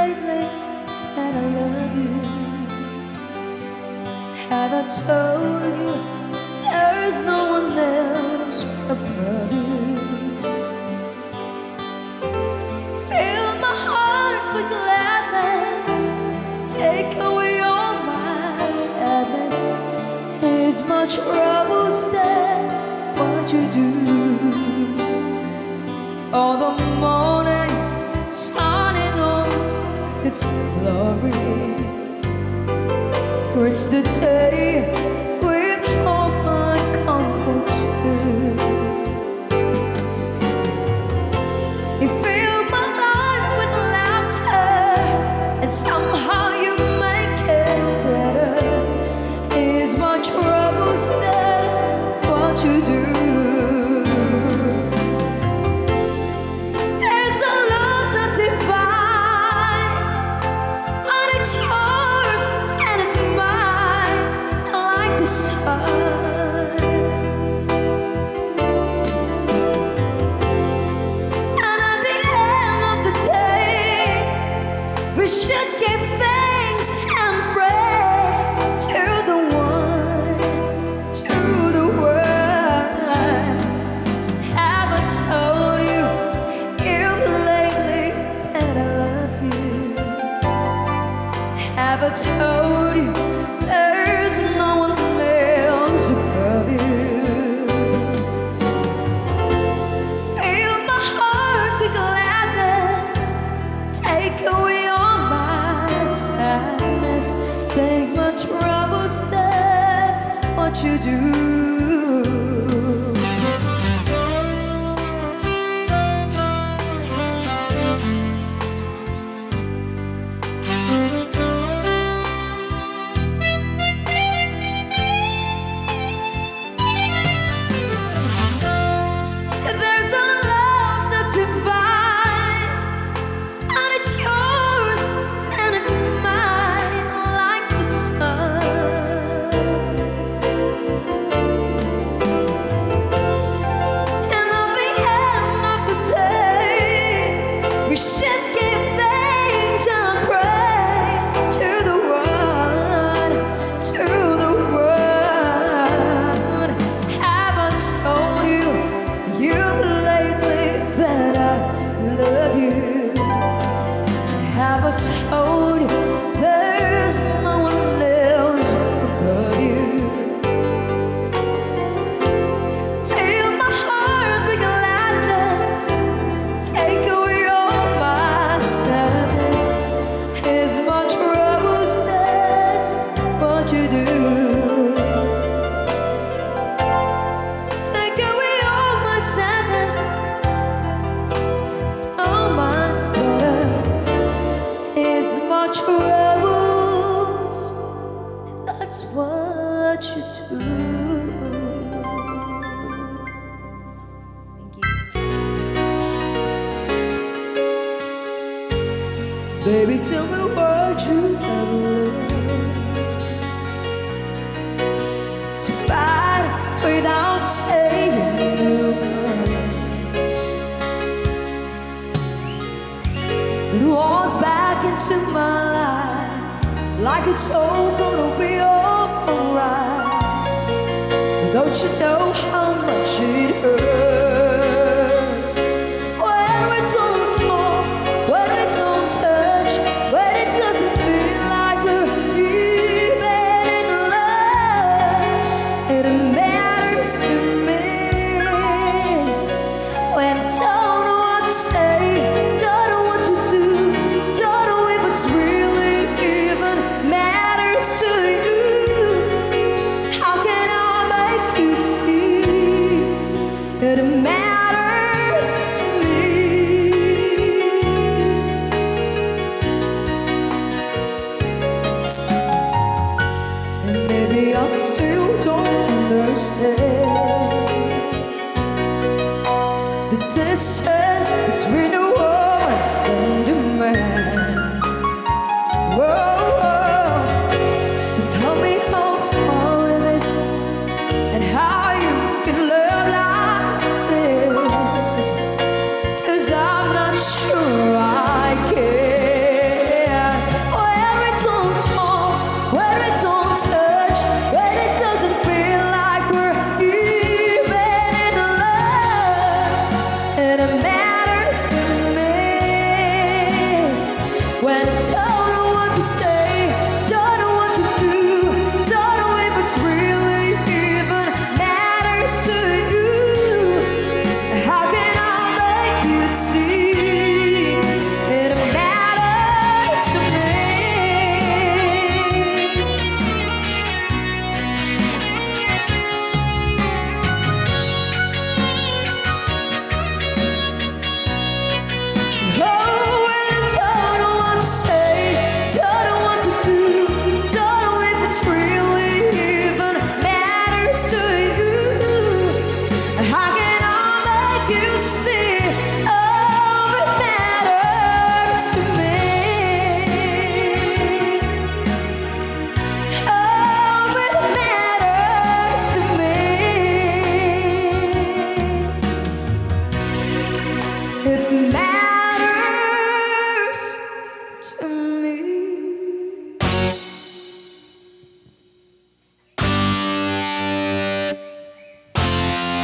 lately that I love you? Have I told you there's no one else above you? Fill my heart with gladness, take away all my sadness. Is my troubles that what you do? For the morning shining on its glory, greets the day with hope and comfort too. You fill my life with laughter, and somehow you make it better. Is my troubles that what you do? There's a love that's divine, and it's yours and it's mine, like the sun. And at the end of the day, we should give thanks and pray to the one, to the world. Have I told you, lately that I love you? Have I told you there's no one else above you? Fill my heart with gladness, take away all my sadness. Take my troubles, that's what you do. There's a love that's divine, and it's yours and it's mine, like the sun. And at the end of the day, we should give thanks and pray to the one, to the world. Have I told you, lately that I love you? Have I told you there's no one else above you? Fill my heart with gladness, take away all my sadness. Is my troubles, that's what you do. Take away all my sadness, oh my daughter. It's my troubles, that's what you do. Thank you. Baby, tell me what you ever to fight without saying you can't. It walks back into my life like it's all gonna be alright. Don't you know how much it hurts when we don't talk, when we don't touch, when it doesn't feel like we're even in love? It matters to me when I don't know what to say, don't know what to do, don't know if it's really even matters to you. How can I make you see that it matters to me? And maybe I still don't understand the distance between a woman and a man. Whoa, whoa. So tell me how far it is and how you can love like this. 'Cause I'm not sure I can. when I don't know what to say.